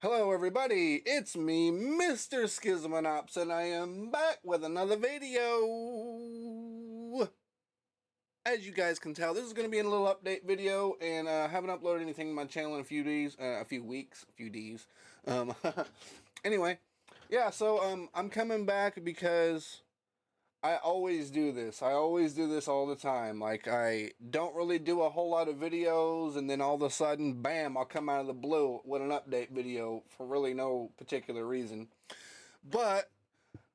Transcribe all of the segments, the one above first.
Hello everybody, it's me, Mr.Skizamanops, and I am back with another video. As you guys can tell, this is going to be a little update video, and I haven't uploaded anything to my channel in a few days, a few weeks, a few Ds. Anyway, yeah, so I'm coming back because I always do this. I always do this all the time. Like, I don't really do a whole lot of videos, and then all of a sudden, bam, I'll come out of the blue with an update video for really no particular reason. But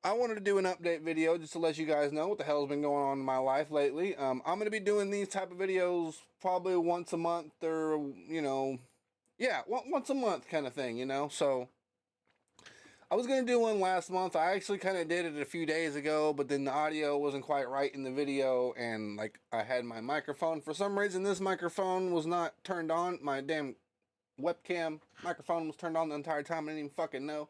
I wanted to do an update video just to let you guys know what the hell's been going on in my life lately. I'm going to be doing these type of videos probably once a month or, yeah, once a month kind of thing, so I was going to do one last month. I actually kind of did it a few days ago, but then the audio wasn't quite right in the video, and like I had my microphone. For some reason, this microphone was not turned on. My damn webcam microphone was turned on the entire time. I didn't even fucking know.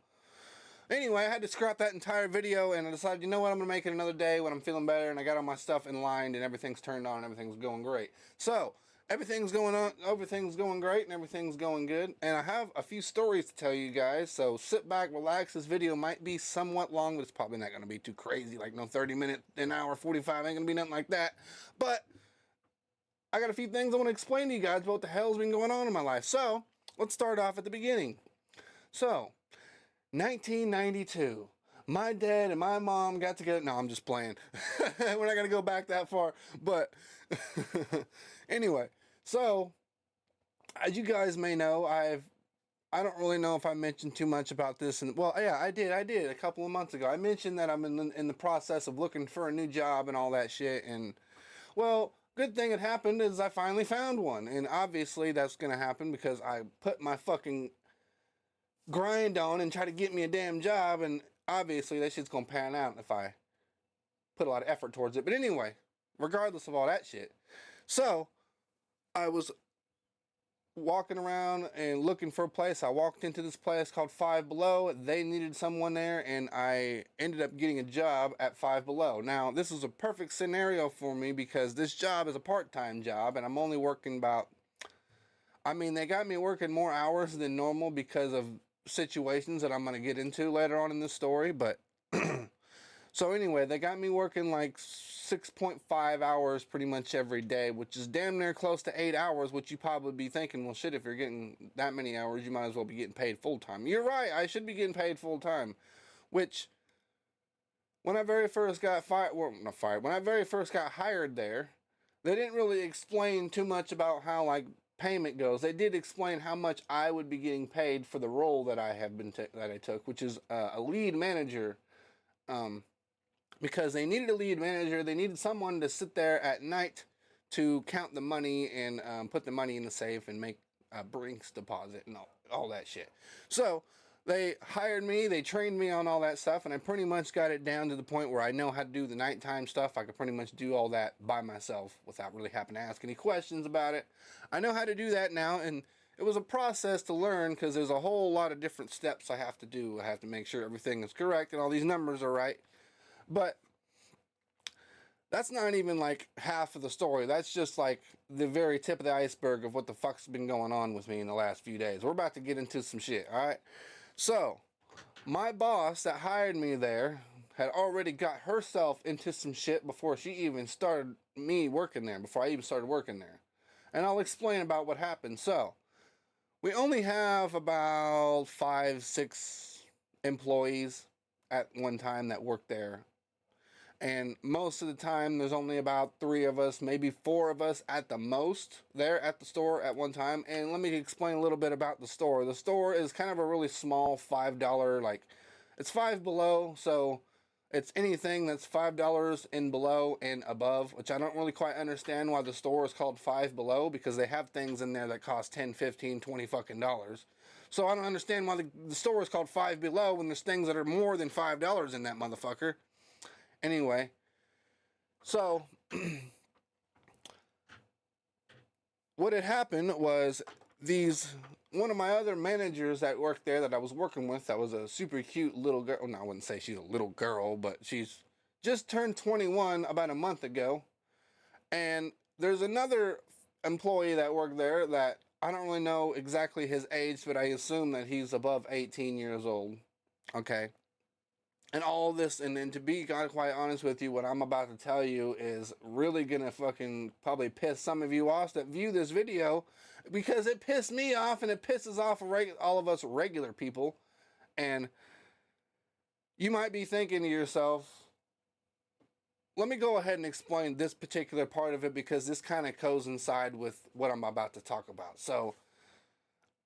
Anyway, I had to scrap that entire video, and I decided, you know what, I'm going to make it another day when I'm feeling better, and I got all my stuff in line, and everything's turned on, and everything's going great. So, everything's going great, and everything's going good, and I have a few stories to tell you guys, so sit back, relax. This video might be somewhat long, but it's probably not going to be too crazy, like no 30 minute, an hour, 45, ain't going to be nothing like that, but I got a few things I want to explain to you guys about what the hell's been going on in my life. So, let's start off at the beginning. So, 1992. My dad and my mom got together. No, I'm just playing. We're not going to go back that far. But anyway, so as you guys may know, I don't really know if I mentioned too much about this. And well, yeah, I did a couple of months ago. I mentioned that I'm in the process of looking for a new job and all that shit. And well, good thing it happened is I finally found one. And obviously that's going to happen because I put my fucking grind on and try to get me a damn job, and obviously that shit's gonna pan out if I put a lot of effort towards it. But anyway, regardless of all that shit, so I was walking around and looking for a place. I walked into this place called Five Below. They needed someone there, and I ended up getting a job at Five Below. Now, this was a perfect scenario for me because this job is a part-time job, and I'm only working about, I mean, they got me working more hours than normal because of situations that I'm going to get into later on in this story, but so anyway, they got me working like 6.5 hours pretty much every day, which is damn near close to 8 hours, which you probably be thinking, well shit, if you're getting that many hours, you might as well be getting paid full-time. You're right, I should be getting paid full-time, which when I very first got when I very first got hired there, they didn't really explain too much about how like payment goes. They did explain how much I would be getting paid for the role that I have been that I took, which is a lead manager. Because they needed a lead manager, they needed someone to sit there at night to count the money and put the money in the safe and make a Brinks deposit and all that shit. So they hired me, they trained me on all that stuff, and I pretty much got it down to the point where I know how to do the nighttime stuff. I could pretty much do all that by myself without really having to ask any questions about it. I know how to do that now, and it was a process to learn because there's a whole lot of different steps I have to do. I have to make sure everything is correct and all these numbers are right. But that's not even like half of the story. That's just like the very tip of the iceberg of what the fuck's been going on with me in the last few days. We're about to get into some shit, alright? So, my boss that hired me there had already got herself into some shit before she even started me working there, before I even started working there. And I'll explain about what happened. So, we only have about 5, 6 employees at one time that work there. And most of the time, there's only about 3 of us, maybe 4 of us at the most there at the store at one time. And let me explain a little bit about the store. The store is kind of a really small $5, like, it's Five Below, so it's anything that's $5 and below and above, which I don't really quite understand why the store is called Five Below, because they have things in there that cost 10, 15, 20 fucking dollars. So I don't understand why the store is called Five Below when there's things that are more than $5 in that motherfucker. Anyway, so what had happened was one of my other managers that worked there that I was working with, that was a super cute little girl. No, I wouldn't say she's a little girl, but she's just turned 21 about a month ago. And there's another employee that worked there that I don't really know exactly his age, but I assume that he's above 18 years old. Okay. And all this, and then to be quite honest with you, what I'm about to tell you is really gonna fucking probably piss some of you off that view this video, because it pissed me off and it pisses off all of us regular people. And you might be thinking to yourself, let me go ahead and explain this particular part of it, because this kind of coincides with what I'm about to talk about. So,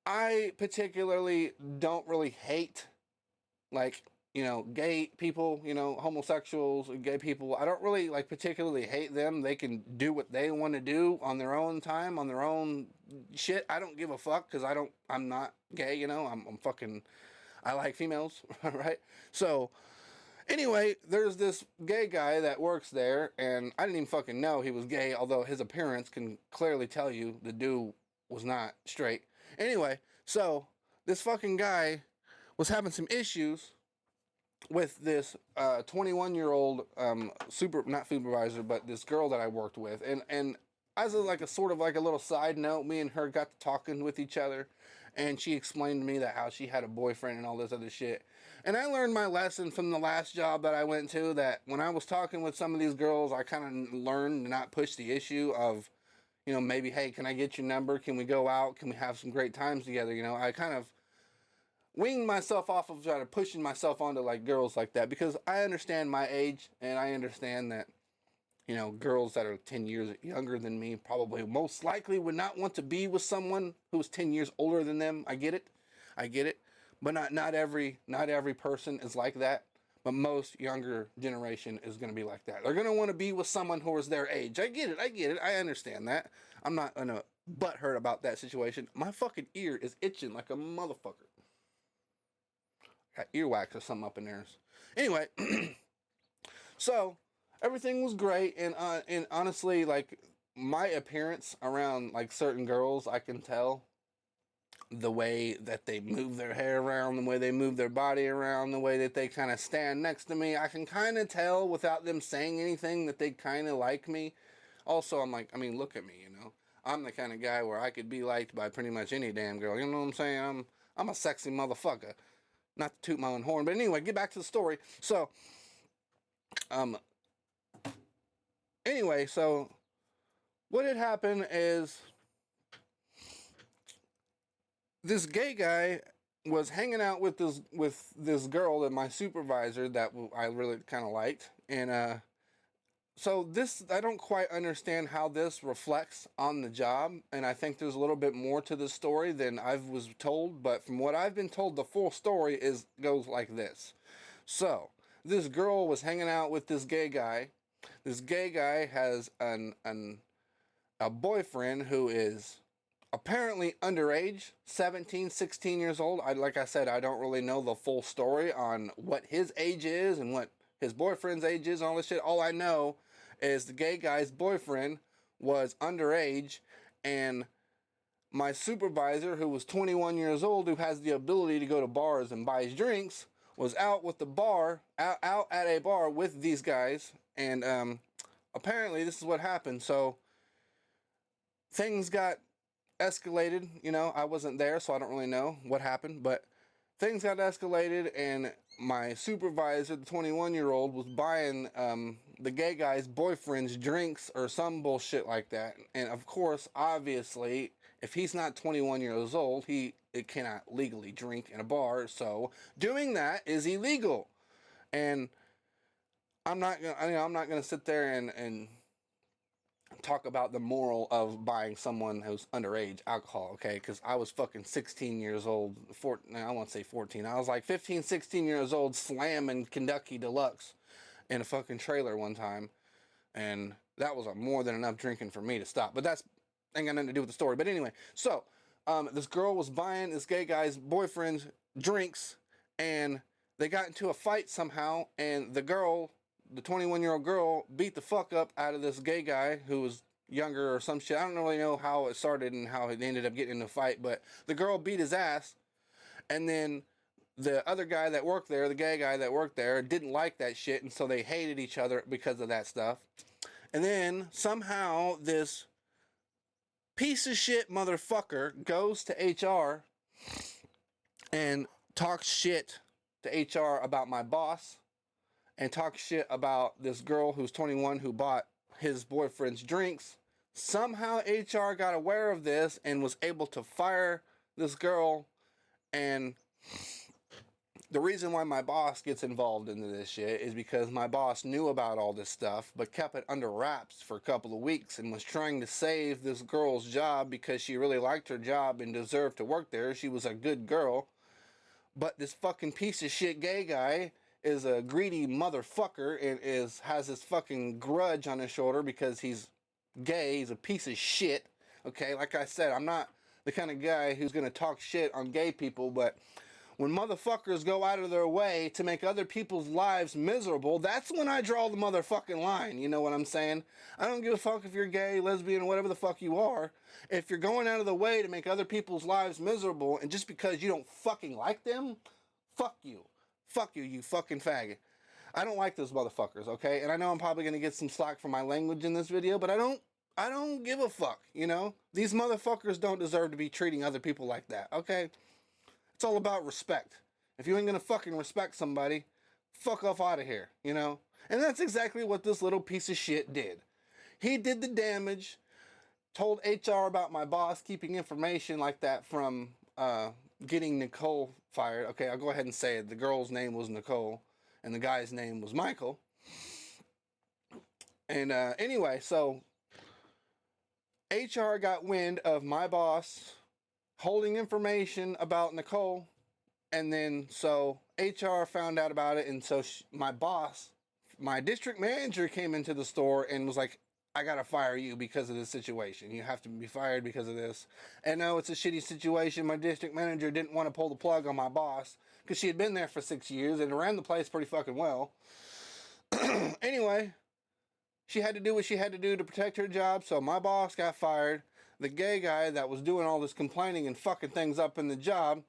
I particularly don't really hate, like, gay people, homosexuals, gay people. I don't really, like, particularly hate them. They can do what they want to do on their own time, on their own shit. I don't give a fuck, because I'm not gay, I'm fucking, I like females, right? So, anyway, there's this gay guy that works there, and I didn't even fucking know he was gay, although his appearance can clearly tell you the dude was not straight. Anyway, so this fucking guy was having some issues with this 21-year-old not supervisor, but this girl that I worked with, and as a sort of like a little side note, me and her got to talking with each other, and she explained to me that how she had a boyfriend and all this other shit. And I learned my lesson from the last job that I went to, that when I was talking with some of these girls, I kind of learned to not push the issue of, maybe, hey, can I get your number? Can we go out? Can we have some great times together? I kind of weaned myself off of trying to pushing myself onto like girls like that, because I understand my age, and I understand that, girls that are 10 years younger than me probably most likely would not want to be with someone who's 10 years older than them. I get it. I get it. But not every person is like that. But most younger generation is going to be like that. They're going to want to be with someone who is their age. I get it. I get it. I understand that. I'm not going to butthurt about that situation. My fucking ear is itching like a motherfucker. Got earwax or something up in there. Anyway, so everything was great, and honestly, like, my appearance around like certain girls, I can tell the way that they move their hair around, the way they move their body around, the way that they kind of stand next to me. I can kind of tell without them saying anything that they kind of like me. Also, I'm like, I mean, look at me, I'm the kind of guy where I could be liked by pretty much any damn girl. You know what I'm saying? I'm a sexy motherfucker. Not to toot my own horn, but anyway, get back to the story. So, um, anyway, so what had happened is this gay guy was hanging out with this girl that my supervisor that I really kind of liked, and so this, I don't quite understand how this reflects on the job, and I think there's a little bit more to the story than I was told, but from what I've been told, the full story goes like this. So, this girl was hanging out with this gay guy. This gay guy has a boyfriend who is apparently underage, 17, 16 years old. Like I said, I don't really know the full story on what his age is and what his boyfriend's age is and all this shit. All I know is the gay guy's boyfriend was underage, and my supervisor, who was 21 years old, who has the ability to go to bars and buy drinks, was out at a bar with these guys, and apparently this is what happened. So things got escalated. I wasn't there, so I don't really know what happened, but things got escalated, and my supervisor, the 21-year-old, was buying the gay guy's boyfriend's drinks or some bullshit like that. And of course, obviously, if he's not 21 years old, he cannot legally drink in a bar, so doing that is illegal. And I'm not gonna sit there and talk about the moral of buying someone who's underage alcohol, okay? Because I was fucking 16 years old, I won't say 14, I was like 15, 16 years old, slamming Kentucky Deluxe in a fucking trailer one time, and that was more than enough drinking for me to stop, but that's ain't got nothing to do with the story. But anyway, so this girl was buying this gay guy's boyfriend's drinks, and they got into a fight somehow, and the 21-year-old girl, beat the fuck up out of this gay guy who was younger or some shit. I don't really know how it started and how they ended up getting in a fight, but the girl beat his ass, and then the other guy that worked there, the gay guy that worked there, didn't like that shit, and so they hated each other because of that stuff. And then somehow this piece of shit motherfucker goes to HR and talks shit to HR about my boss and talks shit about this girl who's 21 who bought his boyfriend's drinks. Somehow HR got aware of this and was able to fire this girl. And the reason why my boss gets involved into this shit is because my boss knew about all this stuff but kept it under wraps for a couple of weeks and was trying to save this girl's job because she really liked her job and deserved to work there. She was a good girl. But this fucking piece of shit gay guy is a greedy motherfucker and has this fucking grudge on his shoulder because he's gay. He's a piece of shit. Okay, like I said, I'm not the kind of guy who's gonna talk shit on gay people, but when motherfuckers go out of their way to make other people's lives miserable, that's when I draw the motherfucking line. You know what I'm saying? I don't give a fuck if you're gay, lesbian, whatever the fuck you are. If you're going out of the way to make other people's lives miserable, and just because you don't fucking like them, fuck you. Fuck you, you fucking faggot. I don't like those motherfuckers, okay? And I know I'm probably gonna get some slack for my language in this video, but I don't give a fuck, you know? These motherfuckers don't deserve to be treating other people like that, okay? It's all about respect. If you ain't gonna fucking respect somebody, fuck off out of here, you know? And that's exactly what this little piece of shit did. He did the damage, told HR about my boss keeping information like that from getting Nicole fired. Okay, I'll go ahead and say it. The girl's name was Nicole, and the guy's name was Michael. And anyway, so HR got wind of my boss holding information about Nicole, and then so HR found out about it, and so my boss, my district manager, came into the store and was like, I gotta fire you because of this situation. You have to be fired because of this. And no, it's a shitty situation. My district manager didn't want to pull the plug on my boss because she had been there for 6 years and ran the place pretty fucking well. Anyway, she had to do what she had to do to protect her job, so my boss got fired. The gay guy that was doing all this complaining and fucking things up in the job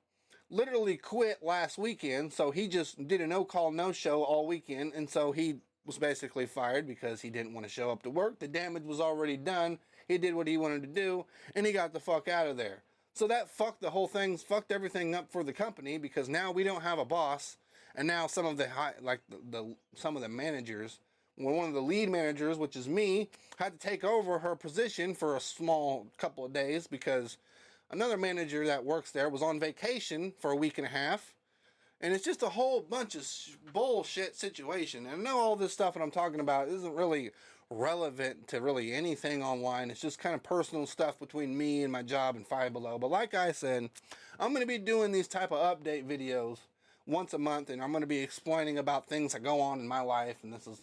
literally quit last weekend, so he just did a no-call, no-show all weekend, and so he was basically fired because he didn't want to show up to work. The damage was already done. He did what he wanted to do, and he got the fuck out of there. So that fucked the whole thing, fucked everything up for the company, because now we don't have a boss, and now some of the some of the managers, one of the lead managers, which is me, had to take over her position for a small couple of days because another manager that works there was on vacation for a week and a half. And it's just a whole bunch of bullshit situation. And I know all this stuff that I'm talking about isn't really relevant to really anything online. It's just kind of personal stuff between me and my job and Five Below. But like I said, I'm going to be doing these type of update videos once a month, and I'm going to be explaining about things that go on in my life, and this is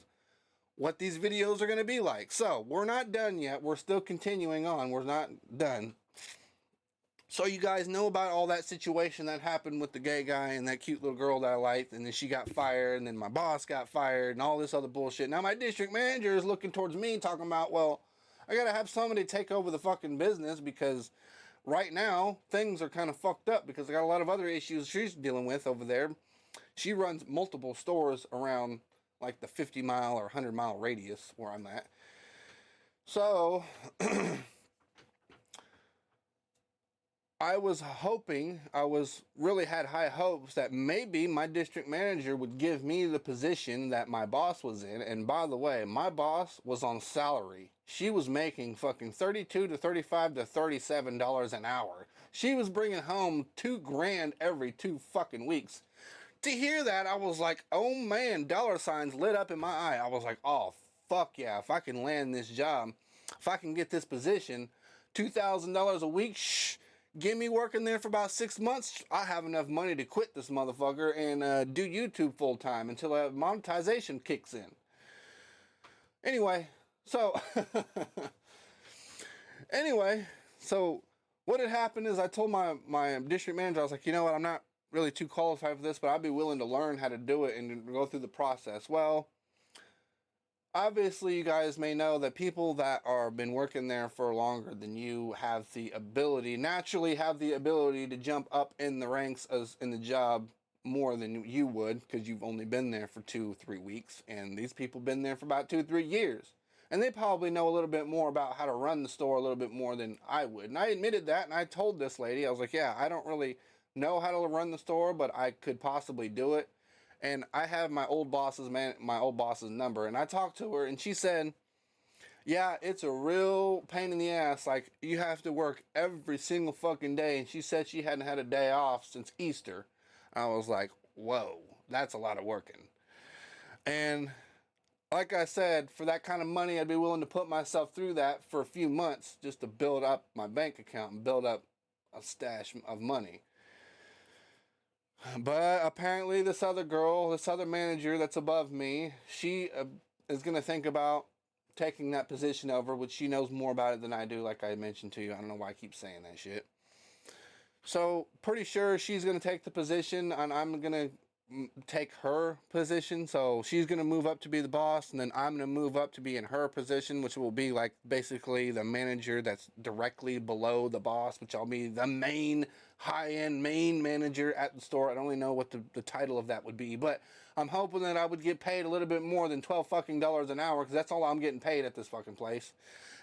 what these videos are going to be like. So, we're not done yet. We're still continuing on. We're not done. So you guys know about all that situation that happened with the gay guy and that cute little girl that I liked, and then she got fired, and then my boss got fired, and all this other bullshit. Now my district manager is looking towards me talking about, well, I gotta have somebody take over the fucking business because right now things are kind of fucked up because I got a lot of other issues she's dealing with over there. She runs multiple stores around like the 50-mile or 100-mile radius where I'm at. So I was really had high hopes that maybe my district manager would give me the position that my boss was in. And by the way, my boss was on salary. She was making fucking $32 to $35 to $37 an hour. She was bringing home $2,000 every 2 fucking weeks. To hear that, I was like, oh man, dollar signs lit up in my eye. I was like, oh fuck yeah, if I can land this job, if I can get this position, $2,000 a week, give me working there for about 6 months. I have enough money to quit this motherfucker and do YouTube full time until monetization kicks in. Anyway, so what had happened is I told my district manager, I was like, you know what, I'm not really too qualified for this, but I'd be willing to learn how to do it and go through the process. Well, obviously, you guys may know that people that are been working there for longer than you have the ability, naturally have the ability to jump up in the ranks as in the job more than you would because you've only been there for 2 or 3 weeks, and these people been there for about 2 or 3 years. and they probably know a little bit more about how to run the store a little bit more than I would. And I admitted that, and I told this lady, I was like, yeah, I don't really know how to run the store, but I could possibly do it. And I have my old boss's number, and I talked to her, and she said, yeah, it's a real pain in the ass. Like, you have to work every single fucking day. And she said she hadn't had a day off since Easter. I was like, whoa, that's a lot of working. And like I said, for that kind of money, I'd be willing to put myself through that for a few months just to build up my bank account and build up a stash of money. But apparently, this other manager that's above me, she is going to think about taking that position over, which she knows more about it than I do, like I mentioned to you. I don't know why I keep saying that shit. So, pretty sure she's going to take the position, and I'm going to take her position. So she's going to move up to be the boss, and then I'm going to move up to be in her position, which will be like basically the manager that's directly below the boss, which I'll be the main high-end main manager at the store. I don't really know what the title of that would be, but I'm hoping that I would get paid a little bit more than $12 fucking an hour, because that's all I'm getting paid at this fucking place.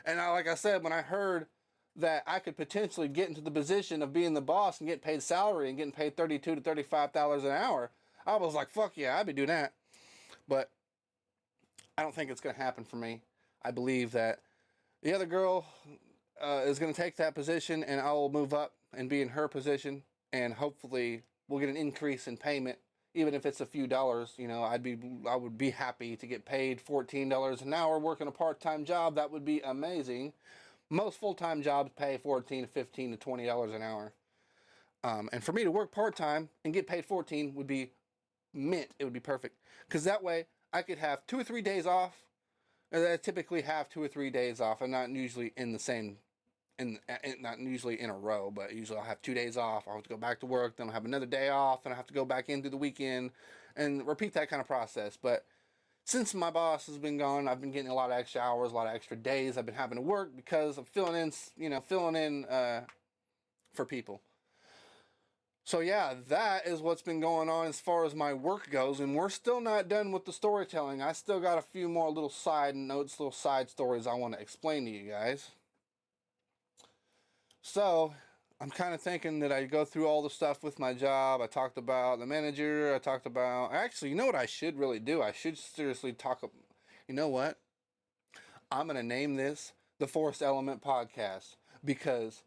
And like I said, when I heard that I could potentially get into the position of being the boss and get paid salary and getting paid $32 to $35 an hour, I was like, fuck yeah, I'd be doing that. But I don't think it's going to happen for me. I believe that the other girl is going to take that position, and I will move up and be in her position, and hopefully we'll get an increase in payment, even if it's a few dollars. You know, I would be happy to get paid $14 an hour working a part-time job. That would be amazing. Most full-time jobs pay $14 to $15 to $20 an hour. And for me to work part-time and get paid $14 would be mint. It would be perfect, because that way I could have 2 or 3 days off. And I typically have 2 or 3 days off. I'm not usually in the same, not usually in a row, but usually I'll have 2 days off. I'll have to go back to work, then I'll have another day off, and I have to go back in through the weekend, and repeat that kind of process. But since my boss has been gone, I've been getting a lot of extra hours, a lot of extra days I've been having to work, because I'm filling in for people. So yeah, that is what's been going on as far as my work goes, and we're still not done with the storytelling. I still got a few more little side notes, little side stories I want to explain to you guys. So, I'm kind of thinking that I go through all the stuff with my job. I talked about the manager, actually, you know what I should really do? I should seriously you know what? I'm going to name this the Forced Element Podcast, because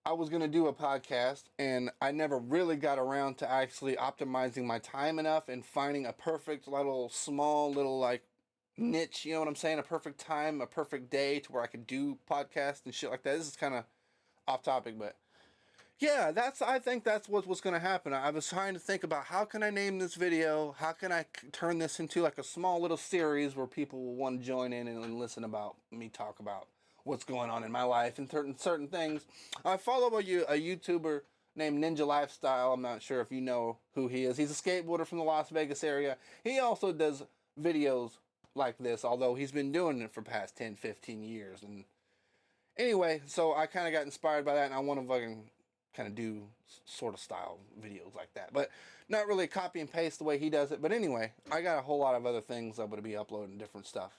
I was going to do a podcast, and I never really got around to actually optimizing my time enough and finding a perfect small little like niche, you know what I'm saying? A perfect time, a perfect day to where I could do podcasts and shit like that. This is kind of off topic, but yeah, I think that's what's going to happen. I was trying to think about, how can I name this video? How can I turn this into like a small little series where people will want to join in and listen about me talk about what's going on in my life and certain things. I follow a YouTuber named Ninja Lifestyle. I'm not sure if you know who he is. He's a skateboarder from the Las Vegas area. He also does videos like this, although he's been doing it for past 10, 15 years. And anyway, so I kind of got inspired by that, and I want to fucking kind of do sort of style videos like that, but not really copy and paste the way he does it. But anyway, I got a whole lot of other things I'm going to be uploading, different stuff.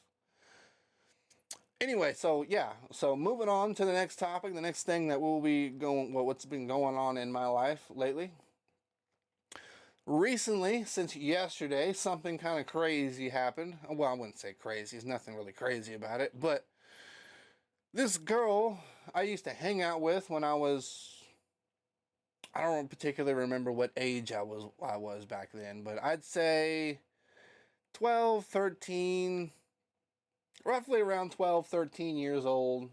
Anyway, so yeah, so moving on to the next topic, the next thing that we'll be what's been going on in my life lately. Recently, since yesterday, something kind of crazy happened. Well, I wouldn't say crazy, there's nothing really crazy about it, but this girl I used to hang out with when I don't particularly remember what age I was back then, but I'd say 12, 13, roughly around 12, 13 years old,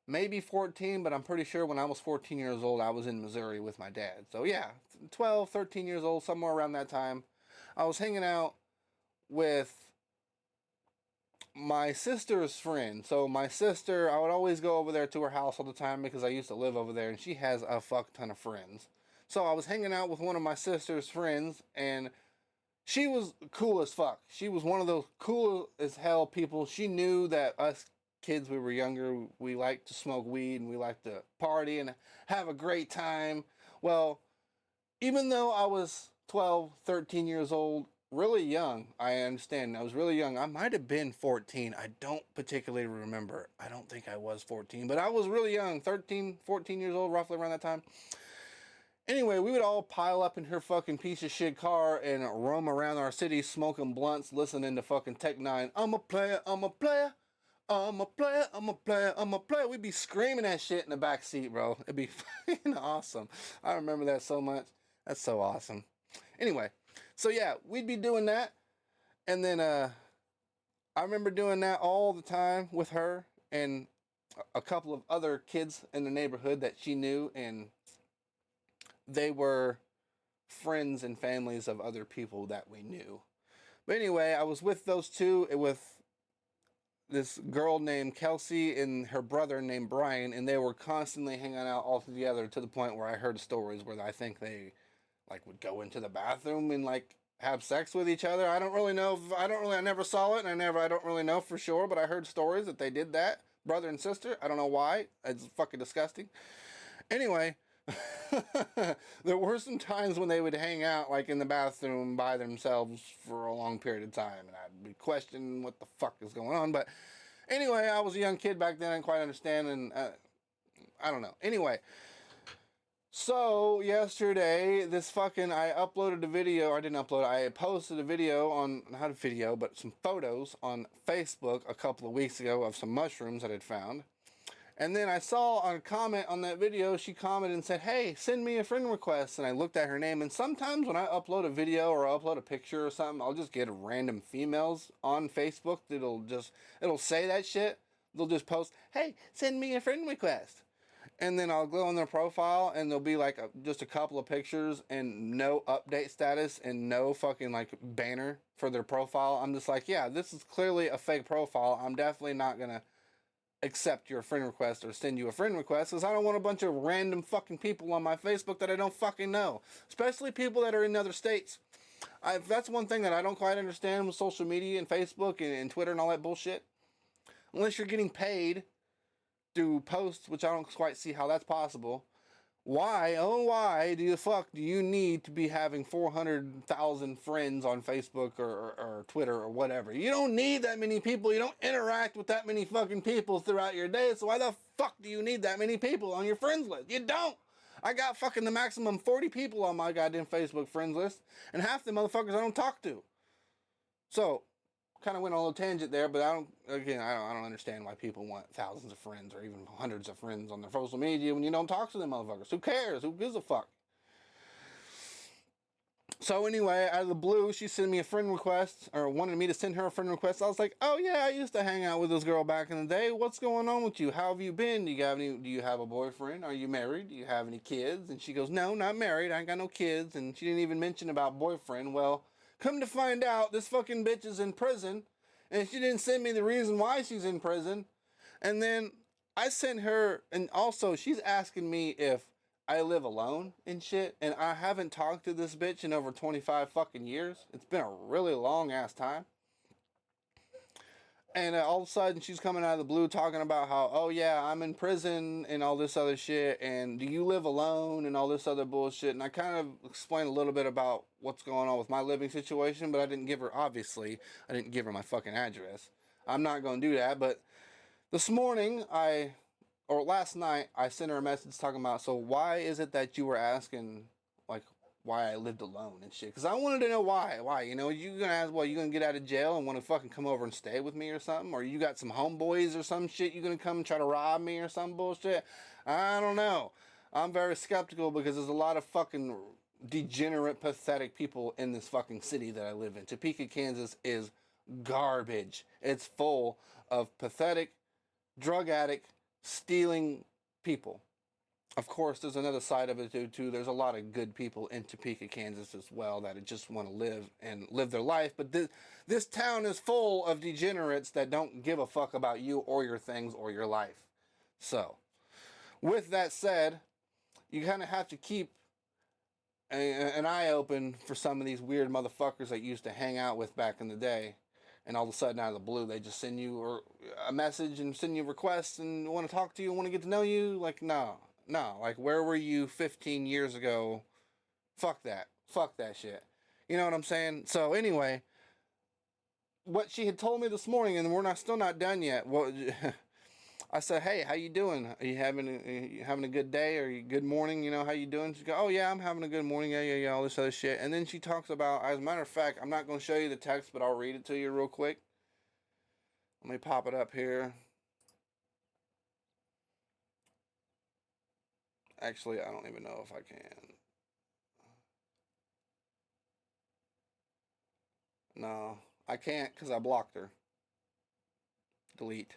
maybe 14, but I'm pretty sure when I was 14 years old, I was in Missouri with my dad. So yeah, 12, 13 years old, somewhere around that time, I was hanging out with my sister's friend. So my sister, I would always go over there to her house all the time because I used to live over there, and she has a fuck ton of friends. So I was hanging out with one of my sister's friends, and she was cool as fuck. She was one of those cool as hell people. She knew that us kids, we were younger, we liked to smoke weed and we liked to party and have a great time. Well, even though I was 12, 13 years old, really young. I understand. I was really young. I might have been 14. I don't particularly remember. I don't think I was 14, but I was really young, 13, 14 years old, roughly around that time. Anyway, we would all pile up in her fucking piece of shit car and roam around our city smoking blunts, listening to fucking Tech Nine. I'm a player, I'm a player, I'm a player, I'm a player, I'm a player. We'd be screaming that shit in the back seat, bro. It'd be fucking awesome. I remember that so much. That's so awesome. Anyway, so yeah, we'd be doing that, and then I remember doing that all the time with her and a couple of other kids in the neighborhood that she knew, and they were friends and families of other people that we knew. But anyway, I was with those two, with this girl named Kelsey and her brother named Brian, and they were constantly hanging out all together to the point where I heard stories where I think they like would go into the bathroom and like have sex with each other. I don't really know. I never saw it, and I don't really know for sure. But I heard stories that they did that, brother and sister. I don't know why. It's fucking disgusting. Anyway, there were some times when they would hang out like in the bathroom by themselves for a long period of time, and I'd be questioning what the fuck is going on. But anyway, I was a young kid back then. I didn't quite understand, and I don't know. Anyway, so yesterday, I uploaded a video. I didn't upload it. I posted a video on, not a video, but some photos on Facebook a couple of weeks ago of some mushrooms that I'd found. And then I saw a comment on that video, she commented and said, hey, send me a friend request. And I looked at her name, and sometimes when I upload a video or upload a picture or something, I'll just get random females on Facebook it'll say that shit. They'll just post, hey, send me a friend request. And then I'll go on their profile, and there'll be like just a couple of pictures and no update status and no fucking like banner for their profile. I'm just like, yeah, this is clearly a fake profile. I'm definitely not gonna accept your friend request or send you a friend request, because I don't want a bunch of random fucking people on my Facebook that I don't fucking know, especially people that are in other states. That's one thing that I don't quite understand with social media and Facebook and Twitter and all that bullshit. Unless you're getting paid through posts, which I don't quite see how that's possible. Why do you need to be having 400,000 friends on Facebook or Twitter or whatever? You don't need that many people. You don't interact with that many fucking people throughout your day. So why the fuck do you need that many people on your friends list? You don't. I got fucking the maximum 40 people on my goddamn Facebook friends list, and half the motherfuckers I don't talk to. So, kind of went on a little tangent there, but I don't understand why people want thousands of friends or even hundreds of friends on their social media when you don't talk to them motherfuckers. Who cares? Who gives a fuck? So anyway, out of the blue, she sent me a friend request, or wanted me to send her a friend request. I was like, oh yeah, I used to hang out with this girl back in the day. What's going on with you? How have you been? Do you have a boyfriend? Are you married? Do you have any kids? And she goes, no, not married. I ain't got no kids. And she didn't even mention about boyfriend. Well, come to find out, this fucking bitch is in prison, and she didn't send me the reason why she's in prison. And then I sent her, and also she's asking me if I live alone and shit, and I haven't talked to this bitch in over 25 fucking years. It's been a really long ass time. And all of a sudden, she's coming out of the blue talking about how, oh yeah, I'm in prison and all this other shit, and do you live alone and all this other bullshit. And I kind of explained a little bit about what's going on with my living situation, but I didn't give her my fucking address. I'm not going to do that, but this morning, last night, I sent her a message talking about, so why is it that you were asking, like, why I lived alone and shit? Because I wanted to know why. Why? You know, you gonna ask, you gonna get out of jail and want to fucking come over and stay with me or something? Or you got some homeboys or some shit you gonna come and try to rob me or some bullshit? I don't know. I'm very skeptical because there's a lot of fucking degenerate, pathetic people in this fucking city that I live in. Topeka, Kansas is garbage. It's full of pathetic, drug addict, stealing people. Of course, there's another side of it too. There's a lot of good people in Topeka, Kansas as well that just want to live their life. But this town is full of degenerates that don't give a fuck about you or your things or your life. So, with that said, you kind of have to keep an eye open for some of these weird motherfuckers that you used to hang out with back in the day. And all of a sudden, out of the blue, they just send you a message and send you requests and want to talk to you, want to get to know you. Like, no. Like, where were you 15 years ago? Fuck that shit. You know what I'm saying? So anyway, what she had told me this morning, and still not done yet. Well, I said, "Hey, how you doing? Are you having a good day? Or you good morning? You know, how you doing?" She goes, "Oh yeah, I'm having a good morning. Yeah, all this other shit." And then she talks about, as a matter of fact, I'm not going to show you the text, but I'll read it to you real quick. Let me pop it up here. Actually, I don't even know if I can. No, I can't because I blocked her. Delete.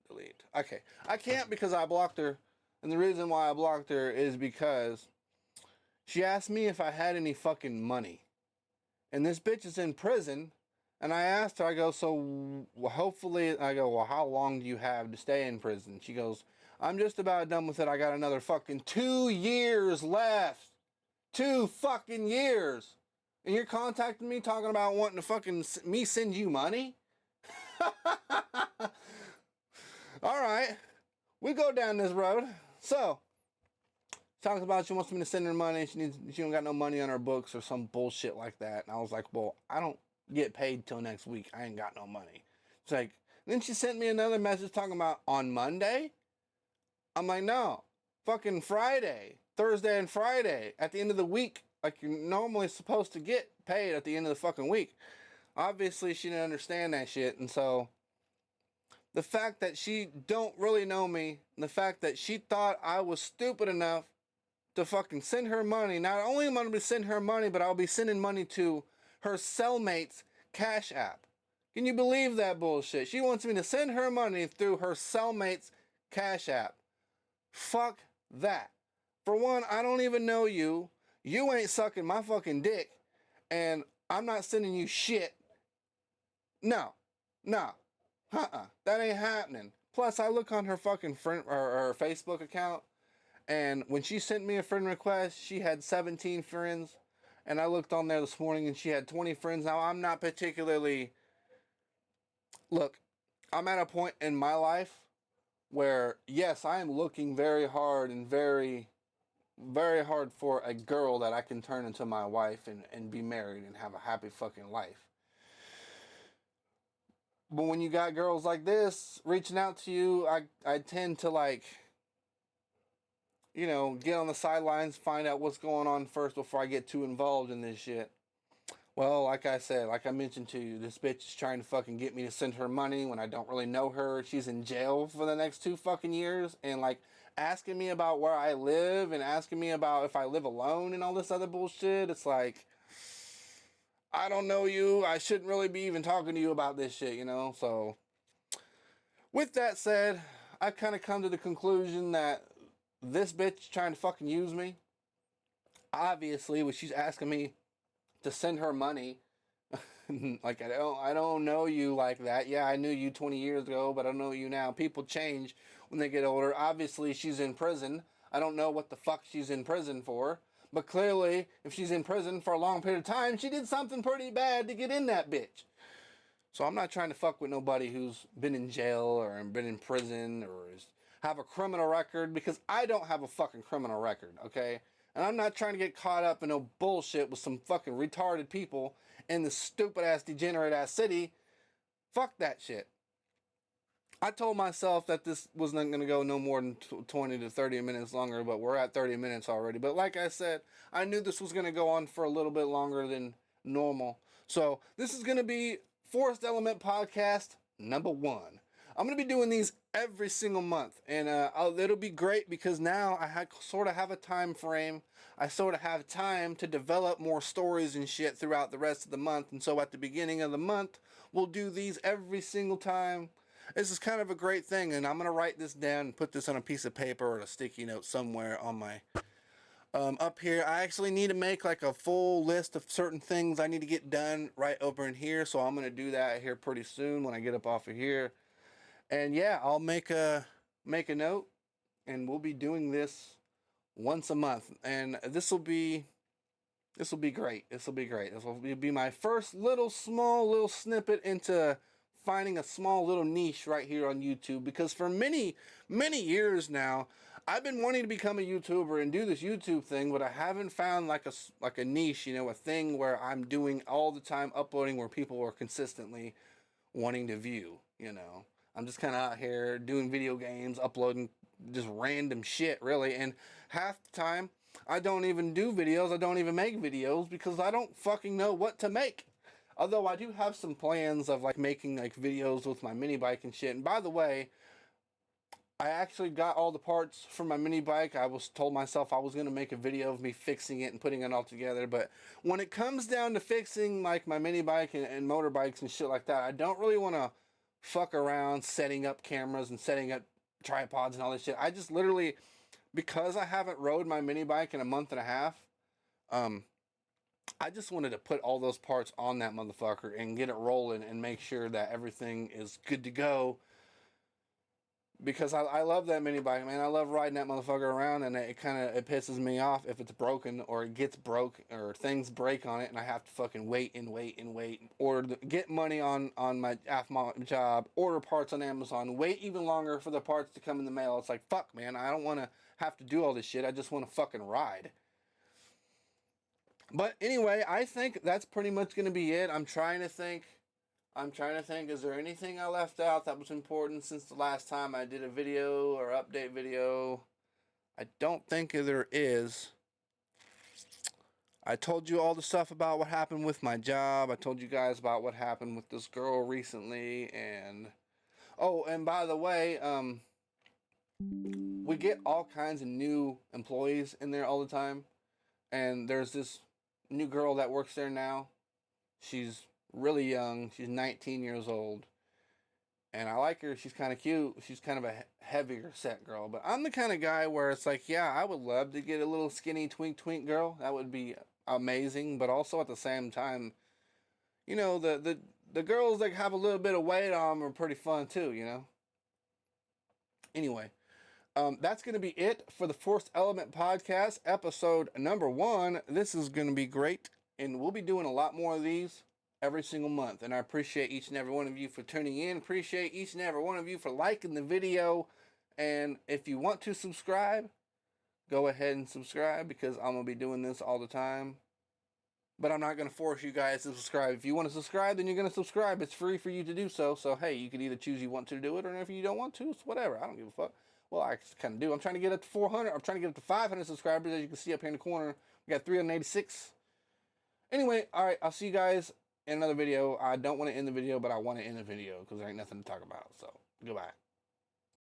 Delete. Okay. I can't because I blocked her. And the reason why I blocked her is because she asked me if I had any fucking money. And this bitch is in prison. And I asked her, I go, so hopefully, I go, well, how long do you have to stay in prison? She goes, I'm just about done with it. I got another fucking 2 years left. 2 fucking years. And you're contacting me talking about wanting to fucking me send you money? All right. We go down this road. So, talks about she wants me to send her money. She don't got no money on her books or some bullshit like that. And I was like, well, I don't get paid till next week. I ain't got no money. It's like, then she sent me another message talking about on Monday. I'm like, no, fucking Friday, Thursday and Friday at the end of the week, like you're normally supposed to get paid at the end of the fucking week. Obviously, she didn't understand that shit, and so the fact that she don't really know me, and the fact that she thought I was stupid enough to fucking send her money. Not only am I going to send her money, but I'll be sending money to her cellmate's Cash App. Can you believe that bullshit? She wants me to send her money through her cellmate's Cash App. Fuck that. For one, I don't even know you. You ain't sucking my fucking dick. And I'm not sending you shit. No. No. That ain't happening. Plus, I look on her fucking friend or her Facebook account, and when she sent me a friend request, she had 17 friends. And I looked on there this morning and she had 20 friends. Now, I'm not particularly. Look, I'm at a point in my life where, yes, I am looking very hard and very, very hard for a girl that I can turn into my wife and be married and have a happy fucking life. But when you got girls like this reaching out to you, I tend to like, you know, get on the sidelines, find out what's going on first before I get too involved in this shit. Well, like I said, like I mentioned to you, this bitch is trying to fucking get me to send her money when I don't really know her. She's in jail for the next 2 fucking years and like asking me about where I live and asking me about if I live alone and all this other bullshit. It's like, I don't know you. I shouldn't really be even talking to you about this shit, you know? So, with that said, I kind of come to the conclusion that this bitch trying to fucking use me. Obviously, when she's asking me to send her money, like I don't know you like that. Yeah, I knew you 20 years ago, but I don't know you now. People change when they get older. Obviously, she's in prison. I don't know what the fuck she's in prison for, but clearly, if she's in prison for a long period of time, she did something pretty bad to get in that bitch. So I'm not trying to fuck with nobody who's been in jail or been in prison or have a criminal record, because I don't have a fucking criminal record, okay? And I'm not trying to get caught up in no bullshit with some fucking retarded people in this stupid ass degenerate ass city. Fuck that shit. I told myself that this was not going to go no more than 20 to 30 minutes longer, but we're at 30 minutes already. But like I said, I knew this was going to go on for a little bit longer than normal. So this is going to be Forced Element Podcast number 1. I'm going to be doing these every single month, and it'll be great because now I sort of have a time frame. I sort of have time to develop more stories and shit throughout the rest of the month, and so at the beginning of the month, we'll do these every single time. This is kind of a great thing, and I'm going to write this down and put this on a piece of paper or a sticky note somewhere on my up here. I actually need to make like a full list of certain things I need to get done right over in here, so I'm going to do that here pretty soon when I get up off of here. And yeah, I'll make a note, and we'll be doing this once a month, and this will be great. This will be great. This will be my first small little snippet into finding a small little niche right here on YouTube, because for many years now, I've been wanting to become a YouTuber and do this YouTube thing, but I haven't found like a niche, a thing where I'm doing all the time uploading where people are consistently wanting to view. I'm just kind of out here doing video games, uploading just random shit, really, and half the time I don't even do videos. I don't even make videos because I don't fucking know what to make. Although I do have some plans of like making like videos with my mini bike and shit. And by the way, I actually got all the parts for my mini bike. I was told myself I was going to make a video of me fixing it and putting it all together. But when it comes down to fixing like my mini bike and motorbikes and shit like that, I don't really want to fuck around setting up cameras and setting up tripods and all this shit. I just literally, because I haven't rode my mini bike in a month and a half, I just wanted to put all those parts on that motherfucker and get it rolling and make sure that everything is good to go. Because I love that mini bike, man. I love riding that motherfucker around, and it pisses me off if it's broken or it gets broke or things break on it, and I have to fucking wait and wait and wait, or get money on my job, order parts on Amazon, wait even longer for the parts to come in the mail. It's like, fuck, man. I don't want to have to do all this shit. I just want to fucking ride. But anyway, I think that's pretty much going to be it. I'm trying to think, is there anything I left out that was important since the last time I did a video or update video? I don't think there is. I told you all the stuff about what happened with my job. I told you guys about what happened with this girl recently. And, oh, and by the way, we get all kinds of new employees in there all the time. And there's this new girl that works there now. She's really young. She's 19 years old. And I like her. She's kind of cute. She's kind of a heavier set girl. But I'm the kind of guy where it's like, yeah, I would love to get a little skinny twink girl. That would be amazing. But also at the same time, the girls that have a little bit of weight on them are pretty fun too, Anyway, that's going to be it for the Forced Element Podcast, episode number 1. This is going to be great. And we'll be doing a lot more of these every single month. And I appreciate each and every one of you for tuning in. Appreciate each and every one of you for liking the video. And if you want to subscribe, go ahead and subscribe, because I'm going to be doing this all the time. But I'm not going to force you guys to subscribe. If you want to subscribe, then you're going to subscribe. It's free for you to do so. So, hey, you can either choose you want to do it, or if you don't want to, it's whatever. I don't give a fuck. Well, I kind of do. I'm trying to get up to 400. I'm trying to get up to 500 subscribers. As you can see up here in the corner, we got 386. Anyway, all right, I'll see you guys in another video. I don't want to end the video, but I want to end the video because there ain't nothing to talk about. So, goodbye.